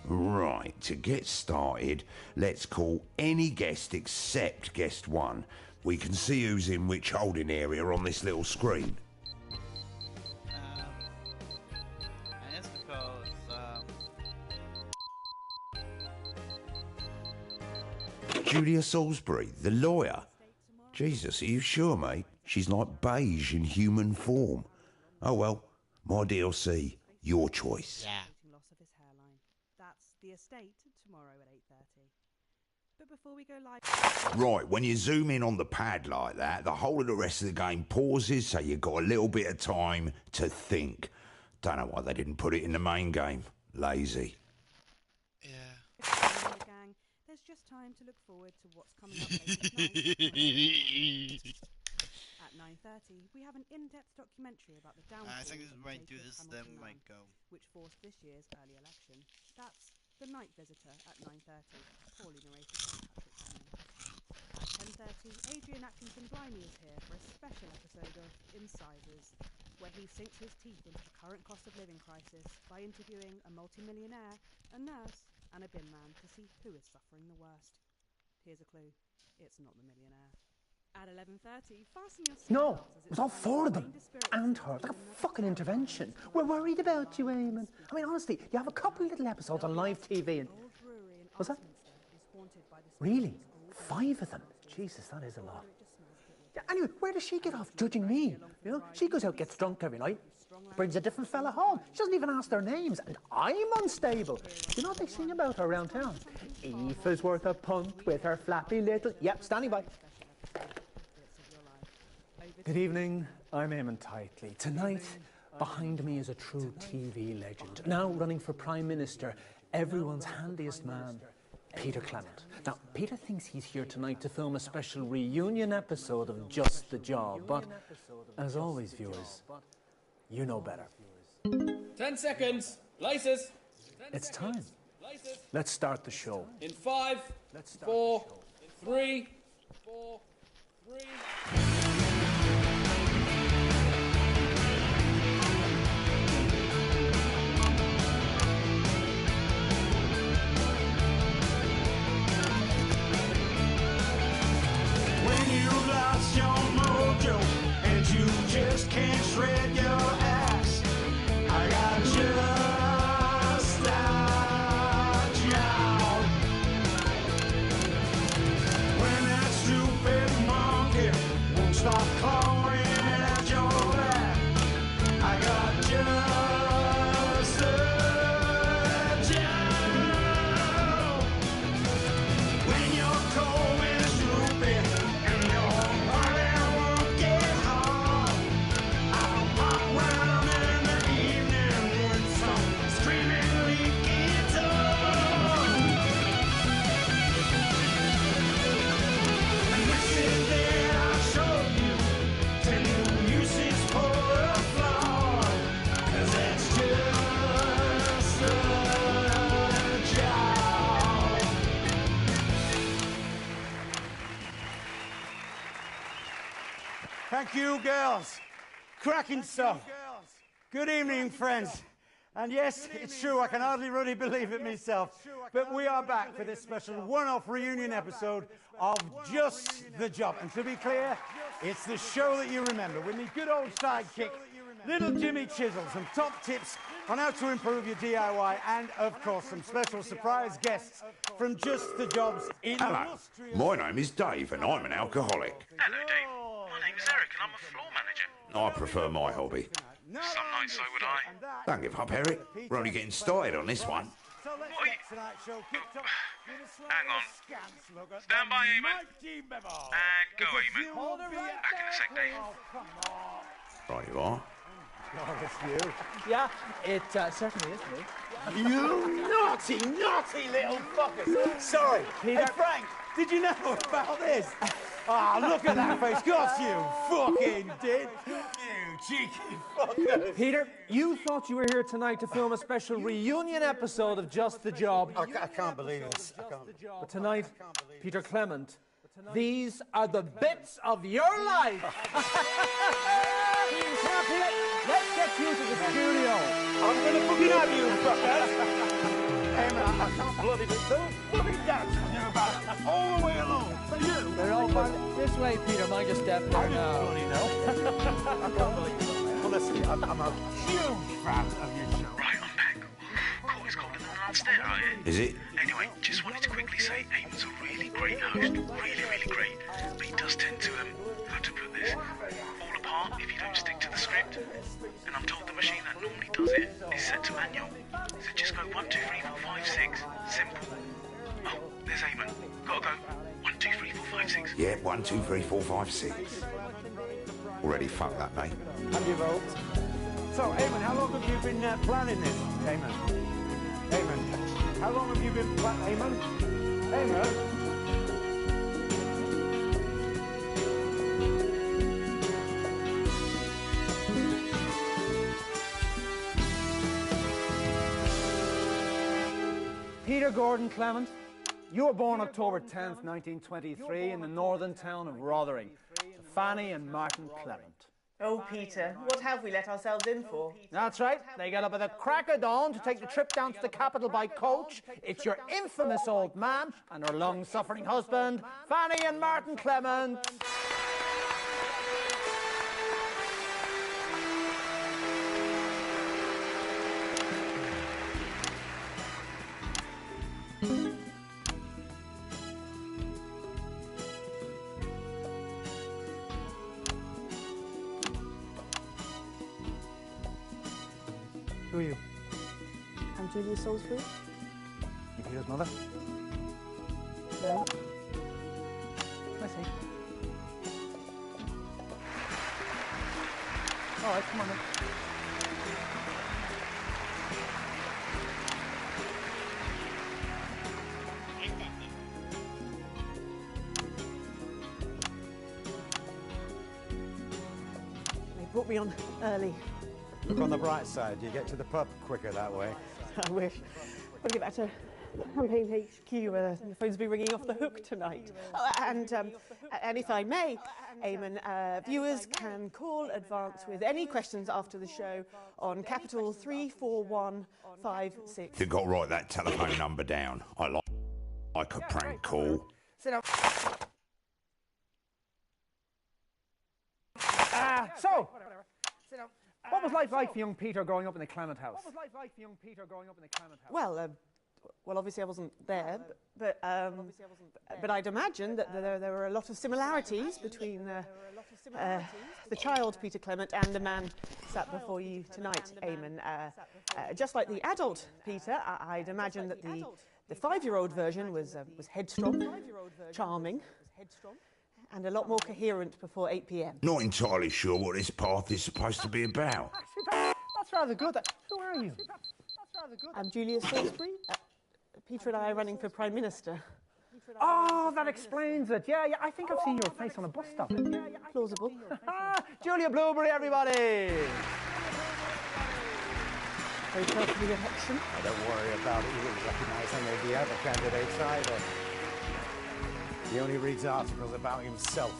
Right, to get started, let's call any guest except guest 1. We can see who's in which holding area on this little screen. I suppose, Julia Salisbury, the lawyer. Jesus, are you sure, mate? She's like beige in human form. Oh well, my DLC, your choice. Yeah. That's the estate tomorrow at 8:30. But before we go live... Right, when you zoom in on the pad like that, the whole of the rest of the game pauses, so you've got a little bit of time to think. Don't know why they didn't put it in the main game. Lazy. Gang, there's just time to look forward to what's coming up later tonight. At 9:30, we have an in-depth documentary about the downfall I think this of might do Jacob this, then Hamilton might go. which forced this year's early election. That's The Night Visitor at 9:30, poorly narrated by Patrick Hamlin. At 10:30, Adrian Atkinson Blimey is here for a special episode of Incisors, where he sinks his teeth into the current cost of living crisis by interviewing a multi-millionaire, a nurse, and a bin man to see who is suffering the worst. Here's a clue: it's not the millionaire. At 11:30, fasten your seatbelts. No, it was all 4 of them. And her. Like a fucking intervention. We're worried about you, Eamon. I mean, honestly, you have a couple of little episodes on live TV and... Was that? Really? 5 of them? Jesus, that is a lot. Yeah, anyway, where does she get off judging me? You know, she goes out, gets drunk every night, brings a different fella home. She doesn't even ask their names, and I'm unstable. You know what they sing about her around town? Aoife's worth a punt with her flappy little... Yep, standing by. Good evening, I'm Eamon Tightly. Tonight, behind me is a true TV legend, now running for Prime Minister, everyone's handiest man, Peter Clement. Now, Peter thinks he's here tonight to film a special reunion episode of Just the Job, but as always, viewers, you know better. 10 seconds. Laces. It's time. Let's start the show. In 5, 4, 3, 4, 3. Lost your mojo and you just can't shred your ass. I got just a job. When that stupid monkey won't stop clawing at your back, I got just a job. When you're cold and droopy, Thank you, girls. Cracking stuff. Good evening, friends. And yes, it's true, I can hardly really believe it myself, but we are back for this special one-off reunion episode of Just the Job. And to be clear, it's the show that you remember, with me good old sidekick, little Jimmy Chisel, some top tips on how to improve your DIY, and of course some special surprise guests from Just the Job's in Hello, my name is Dave and I'm an alcoholic. Hello, Dave. My name's Eric and I'm a floor manager. I prefer my hobby. Some nights so would I. Don't give up, Eric. We're only getting started on this one. Hang on. Stand by, Eamon. And go, Eamon. Back in a sec, Dave. Right you are. Glorious view. Yeah, it certainly is me. You naughty, naughty little fuckers. Sorry. Hey, Frank, did you know about this? Ah, look at that face. Got you fucking did. You cheeky fuckers. Peter, you thought you were here tonight to film a special reunion episode of Just the Job. I can't believe this. But tonight, Peter Clement, these are the bits of your life. Now, Peter, let's get you to the studio. I'm going to fucking have you, fuckers. Hey, man, I can't bloody do those bloody doubts you're about all the way along. For you. They're all this way, Peter. Mind your step there now. I can't believe it. Honestly, I'm a huge fan of your show. Right, I'm back. Cool, it's colder than downstairs, are you? Is it? Anyway, just wanted to quickly say Eamon's a really great host. Really, really great. But he does tend to, how to put this, fall apart if you don't stick to the script. And I'm told the machine that normally does it is set to manual. So just go 1, 2, 3, 4, 5, 6. Simple. Oh, there's Eamon. Gotta go. 1, 2, 3, 4, 5, 6. Yeah, 1, 2, 3, 4, 5, 6. Already fucked that, mate. Have you vote? So, Eamon, how long have you been planning this? Eamon, how long have you been planning? Eamon? Peter Gordon Clement, you were born October 10th, 1923 in the northern town of Rotherham to Fanny and Martin Clement. Oh, Peter, what have we let ourselves in for? That's right. They get up at the crack of dawn to take the trip down to the capital by coach. It's your infamous old man and her long-suffering husband, Fanny and Martin Clement. Who are you? I'm Julia Salisbury. You Peter's mother? No. I see. All right, come on then. They brought me on early. Look on the bright side. You get to the pub quicker that way. I wish. Got to get back to Campaign HQ. The phone's been ringing off the hook tonight. Oh, and if I may, Eamon, viewers can call advance with any questions after the show on capital 34156. You got to write that telephone number down. I like a prank call. Sit down. So, what was life like for young Peter growing up in the Clement house? Well, obviously I wasn't there, but I'd imagine that there were a lot of similarities between the child Peter Clement and the man sat before you tonight, Eamon. Just like the adult Peter, I'd imagine that the 5-year-old version was headstrong, charming, and a lot more coherent before 8 p.m. Not entirely sure what this path is supposed to be about. That's rather good. Who are you? I'm Julia Salisbury. Peter and I are running for Prime Minister. Oh, that explains it. Yeah, I think I've seen your face on a bus stop. Plausible. Julia Blueberry, everybody! Very close to the election. Oh, don't worry about it. You wouldn't recognise any of the other candidates either. He only reads articles about himself.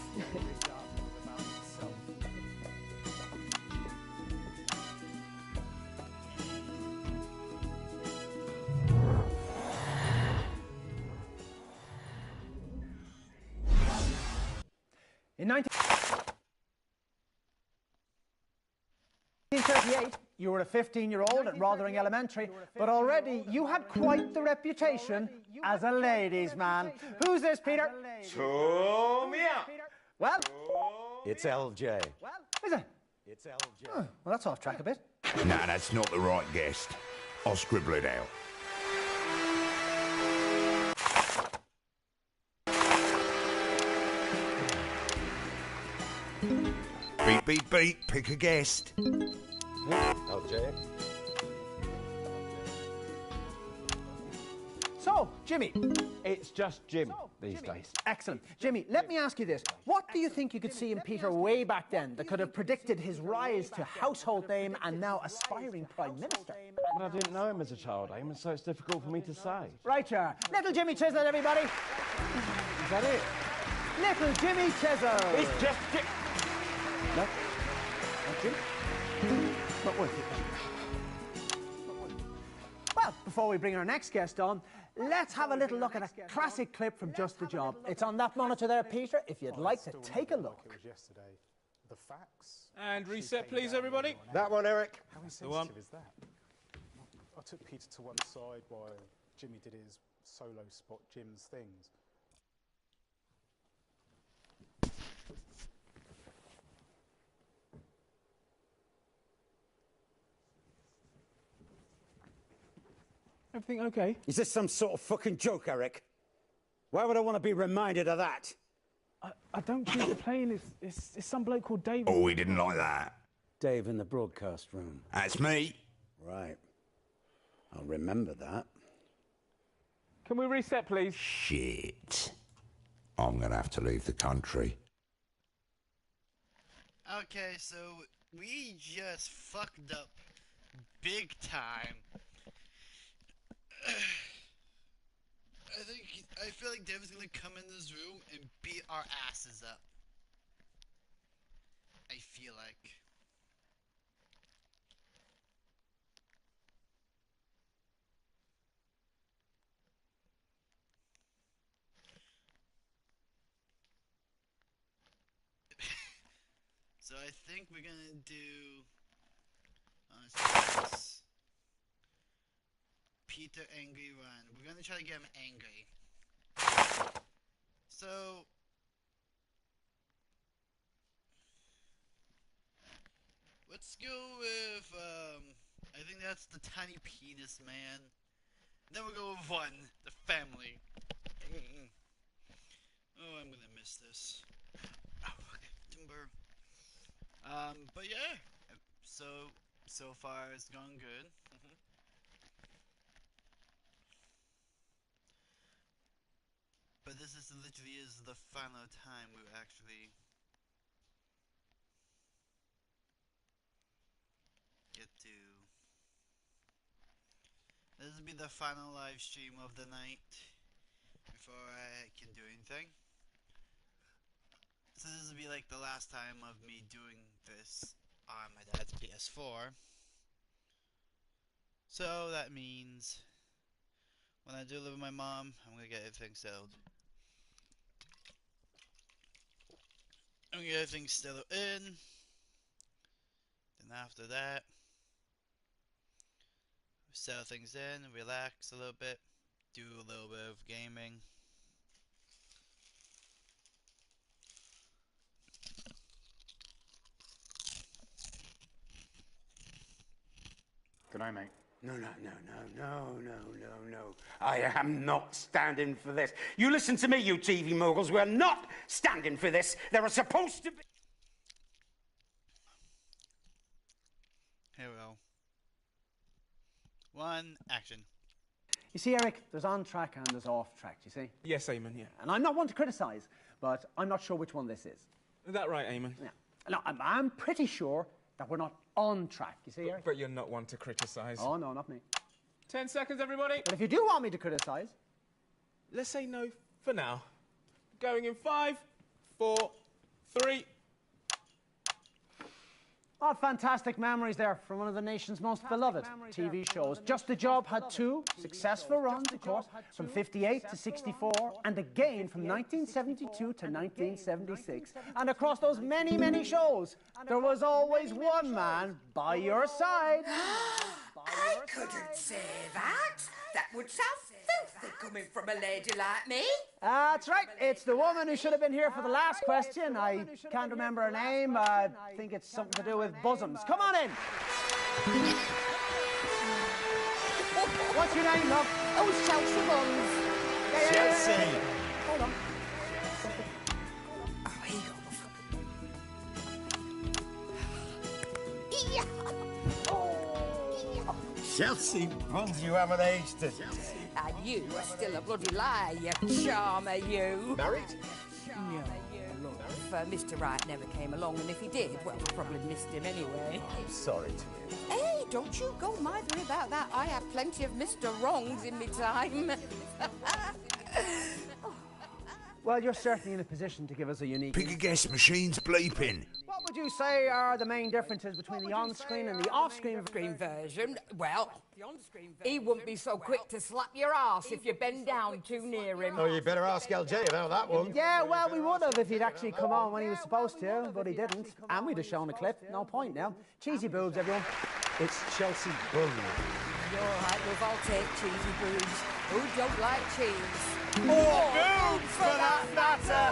In 1938, you were a 15-year-old at Rotherham Elementary, but already you had quite the reputation as a ladies' man. Who's this, Peter? Tomia! Well? It's LJ. Is it? It's LJ. Oh, well, that's off track a bit. No, that's not the right guest. I'll scribble it out. Beep, beep, beep. Pick a guest. LJ. So, Jimmy. It's just Jim these days. Excellent. Jimmy, let me ask you this. What do you think you could see in Peter way back then that could have predicted his rise to household name and now aspiring Prime Minister? But I didn't know him as a child, Eamon, so it's difficult for me to say. Right, you are. Little Jimmy Chislett, everybody. Is that it? Little Jimmy Chislett. It's just Jim. No? Not Jim? Not worth it. Well, before we bring our next guest on, let's have a little look at a classic clip from Just the Job. It's on that monitor there, Peter, if you'd like to take a look. It was yesterday. The facts. And reset, please, everybody. That one, Eric. How insensitive is that? I took Peter to one side while Jimmy did his solo spot Jim's things. Everything okay? Is this some sort of fucking joke, Eric? Why would I want to be reminded of that? I don't think the plane is some bloke called David. Oh, he didn't like that. Dave in the broadcast room. That's me. Right. I'll remember that. Can we reset, please? Shit. I'm going to have to leave the country. Okay, so we just fucked up big time. I feel like Dev's gonna come in this room and beat our asses up. I feel like. So I think we're gonna do Peter Angry Run. We're gonna try to get him angry. So let's go with I think that's the Tiny Penis Man. Then we'll go with 1, the family. Oh, I'm gonna miss this. Oh, fuck, timber. But yeah, so far it's gone good. But this is literally the final time we actually get to. This will be the final live stream of the night before I can do anything. So this will be like the last time of me doing this on my dad's PS4. So that means when I do live with my mom, I'm gonna get everything settled. I'm gonna get everything settled in. Then after that, settle things in, relax a little bit, do a little bit of gaming. Good night, mate. No. I am not standing for this. You listen to me, you TV moguls. We're not standing for this. There are supposed to be... Here we go. 1, action. You see, Eric, there's on track and there's off track, you see? Yes, Eamon, yeah. And I'm not one to criticise, but I'm not sure which one this is. Is that right, Eamon? Yeah. No, I'm pretty sure that we're not on track, you see, Eric? But you're not one to criticise. Oh, no, not me. 10 seconds, everybody. But if you do want me to criticise... Let's say no for now. Going in 5, 4, 3... Oh, fantastic memories there from one of the nation's most beloved TV shows. Just the Job had 2 successful runs, of course, from 58 to 64, and again from 1972 to 1976. And across those many, many shows, there was always one man by your side. I couldn't say that. That would sound filthy coming from a lady like me. That's right. It's the woman who should have been here for the last question. I can't remember her name. I think it's something to do with bosoms. Come on in. What's your name, love? Oh, Chelsea Buns. Chelsea. Hold on. Oh, here you go. Chelsea Buns, you haven't aged it. And you are still a bloody lie, you charmer, you. Married? No. If Mr. Wright never came along, and if he did, well, I probably missed him anyway. I'm sorry to hear. Hey, don't you go mithering about that. I have plenty of Mr. Wrongs in me time. Well, you're certainly in a position to give us a unique... Pick a guess, machine's bleeping. What would you say are the main differences between the on-screen and the off-screen version? Well, he wouldn't be so quick to slap your ass if you bend down too near him. Oh, you better ask LJ about that one. Yeah, well, we would have if he'd actually come on when he was supposed to, but he didn't. And we'd have shown a clip. No point now. Cheesy boobs, everyone. It's Chelsea Bunn. You're all right, love, I'll take cheesy boobs. Who don't like cheese? Or boobs, for that matter.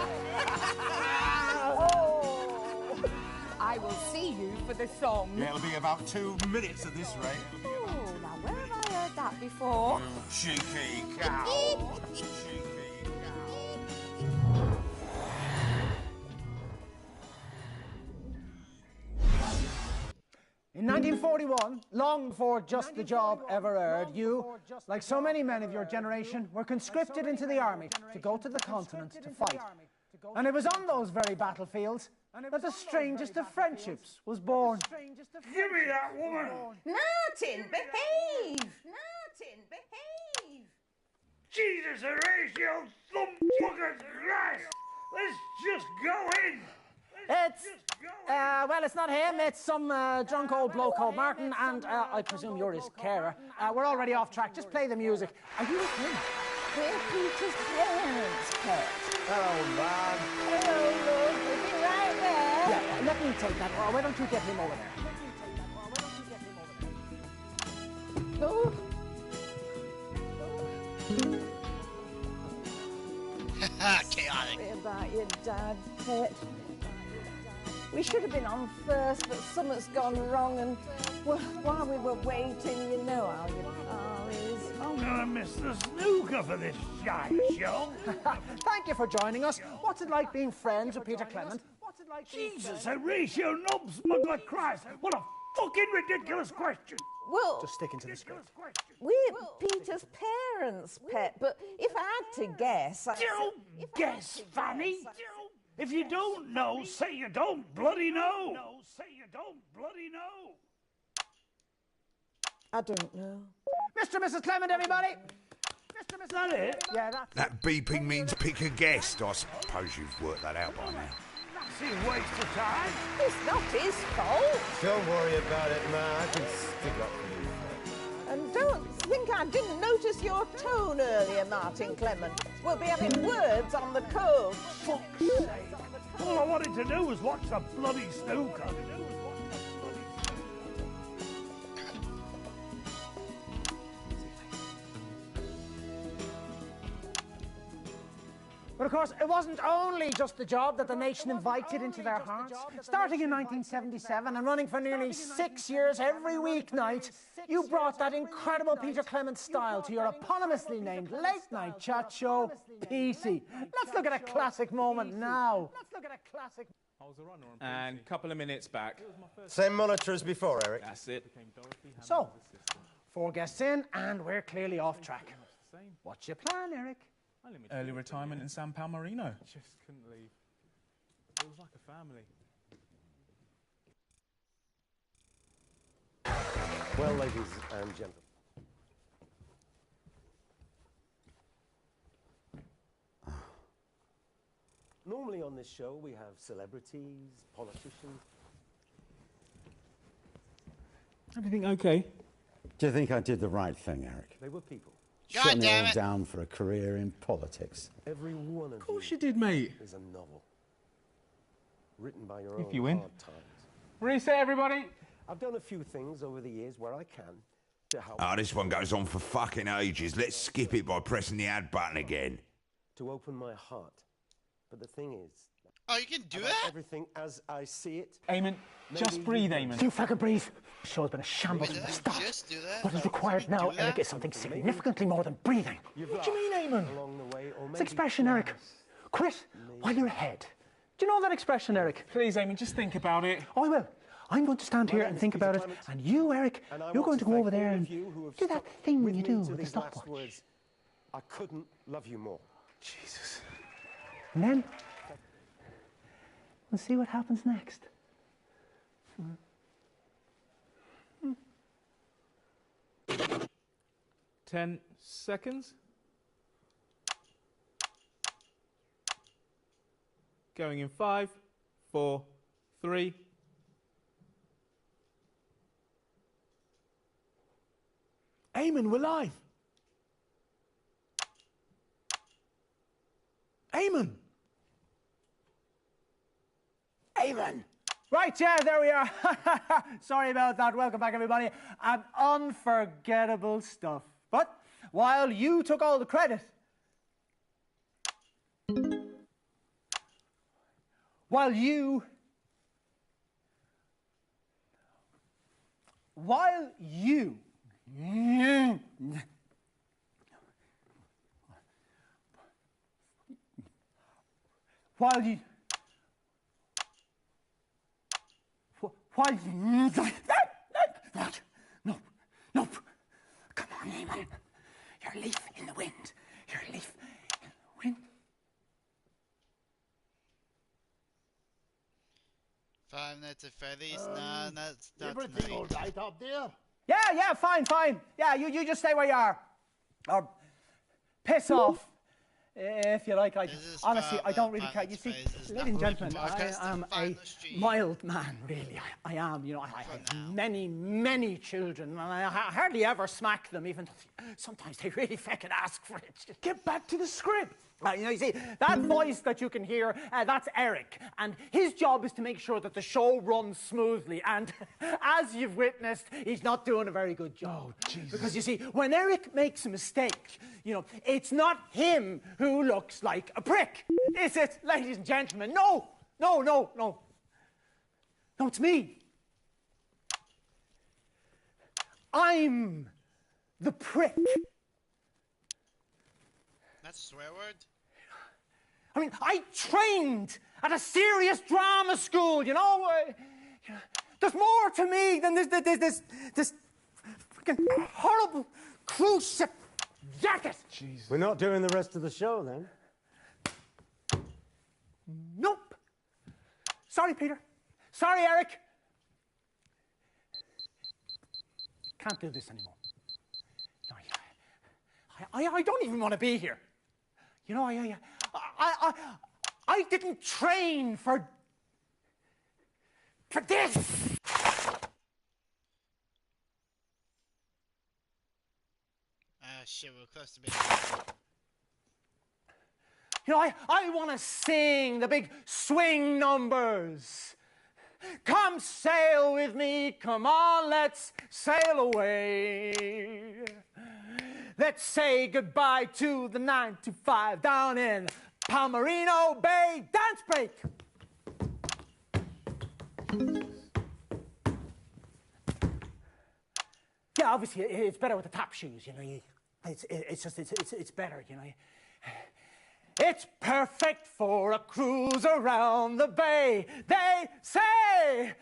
Oh. I will see you for the song. Yeah, it'll be about 2 minutes at this rate. Oh, now where have I heard that before? Cheeky cow. In 1941, long before Just the Job ever aired, you, like so many men of your generation, were conscripted into the army to go to the continent to fight. And it was on those very battlefields that the strangest of friendships was born. Give me that woman! Martin, behave! Martin, behave! Jesus, Horatio, thumbfuckers, Christ! Let's just go in! Well, it's not him, it's some drunk old bloke called Martin, and I presume you're his carer. We're already off track, just play the music. Are you with him? We're Peter's parents, Pet. Hello, man. Hello, love. Is he right there? Yeah, let me take that. Or why don't you get him over there? Oh. Chaotic. Sorry about your dad, Pet. We should have been on first, but something's gone wrong, and well, while we were waiting, you know how your car is. I'm gonna miss the snooker for this shite show. Thank you for joining us. What's it like being friends with Peter Clement? Jesus, Horatio Knob Smuggler Christ! What a fucking ridiculous question! Well, just sticking to the script. We're Peter's parents, Pet, but if I had to guess... Don't guess, Fanny! If you don't know, say you don't bloody know! Say you don't bloody know! I don't know. Mr. and Mrs. Clement, everybody! Mr. and Mrs. That it? Yeah, that's That beeping means pick a guest. I suppose you've worked that out by now. Massive waste of time! It's not his fault. Don't worry about it, man. I can stick up for you. And don't think I didn't notice your tone earlier, Martin Clement. We'll be having words on the cove. Fuck's sake. All I wanted to do was watch the bloody snooker. But of course, it wasn't only Just the Job that the nation invited into their hearts. Starting in 1977 and running for nearly 6 years every weeknight, you brought that incredible Peter Clement style to your eponymously named late-night chat show, Petey. Let's look at a classic moment now. And a couple of minutes back. Same monitor as before, Eric. That's it. So, 4 guests in, and we're clearly off track. What's your plan, Eric? Early retirement in San Palmarino. Just couldn't leave. It was like a family. Well, ladies and gentlemen. Normally on this show we have celebrities, politicians. Everything okay? Do you think I did the right thing, Eric? They were people. Shutting it all down for a career in politics. Every one of course you did, mate. is a novel. Written by your If own you win. hard times. Reset, everybody. I've done a few things over the years where I can to help. Oh, this one goes on for fucking ages. Let's skip it by pressing the add button again. To open my heart. But the thing is... Oh, you can do about that? Everything as I see it. Eamon, just breathe, Eamon. You fucking breathe. The show's been a shambles from the start. What is required now, Eric, is something significantly more than breathing. What do you mean, Eamon? It's expression, Eric. Quit while you're ahead. Do you know that expression, Eric? Please, Eamon, just think about it. Oh, I will. I'm going to stand here and think about it, and you, Eric, you're going to go over there and do that thing you do with the stopwatch. I couldn't love you more. Jesus. And then we'll see what happens next. 10 seconds. Going in 5, 4, 3. Eamon, we're live. Eamon. Eamon. Right, yeah, there we are. Sorry about that. Welcome back, everybody. Unforgettable stuff. But while you took all the credit, while you no, come on, Eamon. You're a leaf in the wind. You're a leaf in the wind. 5 Nights at Freddy's? Nah, that's not Everything tonight. all right up there? Yeah, fine. Yeah, you just stay where you are. Or piss off. If you like, honestly, I don't really care. You see, ladies and gentlemen, I am a mild man, really. I am. You know, I have many children, and I hardly ever smack them, even sometimes they really fucking ask for it. Just get back to the script. You know, you see, that voice that you can hear, that's Eric, and his job is to make sure that the show runs smoothly, and as you've witnessed, he's not doing a very good job. Oh, Jesus. Because you see, when Eric makes a mistake, you know, it's not him who looks like a prick, is it, ladies and gentlemen? No, it's me. I'm the prick. That's a swear word? I mean, I trained at a serious drama school, you know? There's more to me than this freaking horrible cruise ship jacket. Jesus. We're not doing the rest of the show, then? Nope. Sorry, Peter. Sorry, Eric. Can't do this anymore. No, I don't even want to be here. You know, I didn't train for this. Shit, we're close to being. You know, I want to sing the big swing numbers. Come sail with me, come on, let's sail away. Let's say goodbye to the 9 to 5 down in Palmerino Bay. Dance break. Yeah, obviously it's better with the tap shoes, you know. It's better, you know. It's perfect for a cruise around the bay. They say,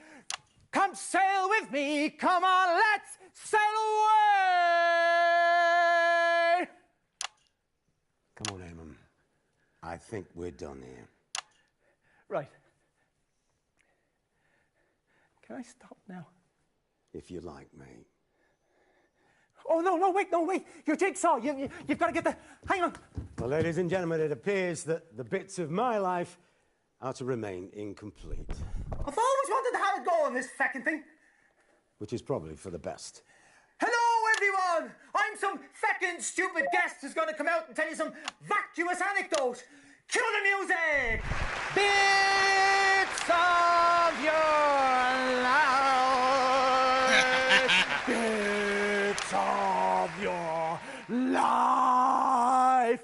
come sail with me, come on, let's sail away. Come on, Eamon. I think we're done here. Right. Can I stop now? If you like, mate. Oh, no, wait. Your jigsaw. You've got to get the... Hang on. Well, ladies and gentlemen, it appears that the bits of my life are to remain incomplete. I've always wanted to have a go on this fucking thing. Which is probably for the best. Hello, everyone. I'm some fucking stupid guest who's going to come out and tell you some vacuous anecdote. Cue the music. Bits of your life. Bits of your life.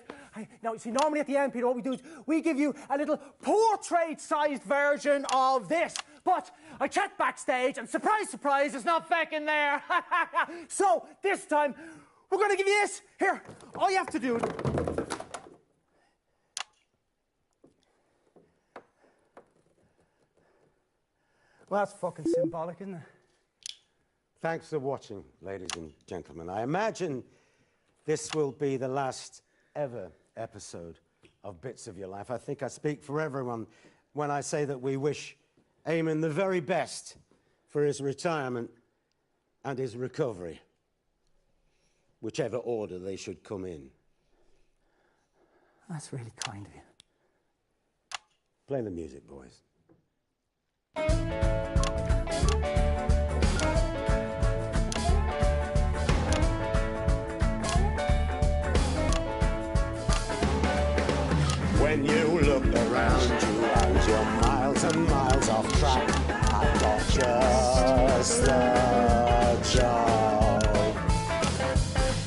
Now, you see, normally at the end, Peter, what we do is we give you a little portrait-sized version of this. But I checked backstage, and surprise, surprise, it's not fucking there. So, this time, we're going to give you this. Here, all you have to do is... Well, that's fucking symbolic, isn't it? Thanks for watching, ladies and gentlemen. I imagine this will be the last ever episode of Bits of Your Life. I think I speak for everyone when I say that we wish Eamon the very best for his retirement and his recovery, whichever order they should come in. That's really kind of you. Play the music, boys. When you look around you and you're miles and miles off track, I've got just the job.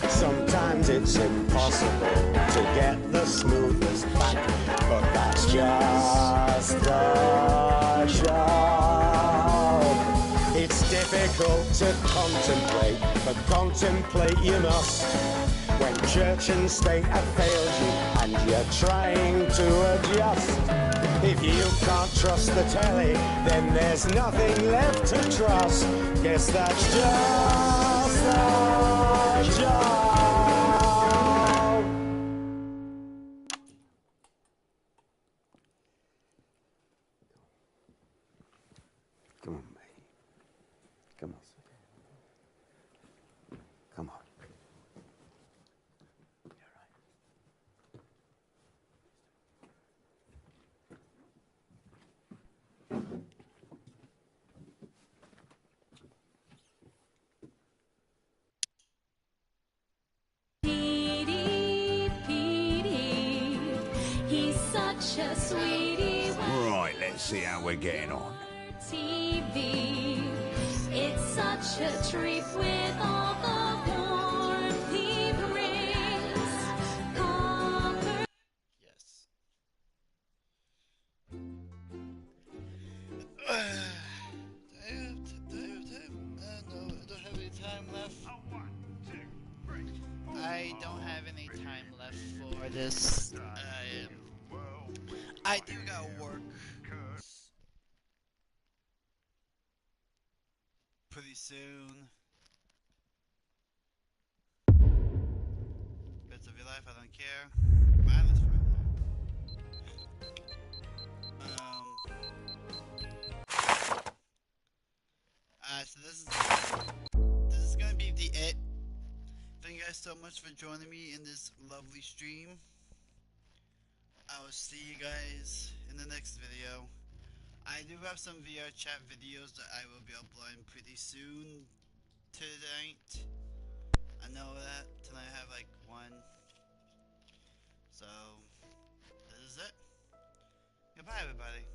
Sometimes it's impossible to get the smoothest back, but that's just the job. It's difficult to contemplate, but contemplate you must. When church and state have failed you and you're trying to adjust. If you can't trust the telly, then there's nothing left to trust. Guess that's just the job. Come on, mate. Come on. Come on. Petey, Petey, he's such a sweetie. Right, let's see how we're getting on. TV, it's such a treat with all the warmth he brings. Comfort. Yes. I don't have any time left for this. I do got work pretty soon. Bits of your life, I don't care. Mine is fine. So this is gonna be the it. Thank you guys so much for joining me in this lovely stream. I will see you guys in the next video. I do have some VR chat videos that I will be uploading pretty soon tonight. I know that tonight I have like one. So this is it. Goodbye everybody.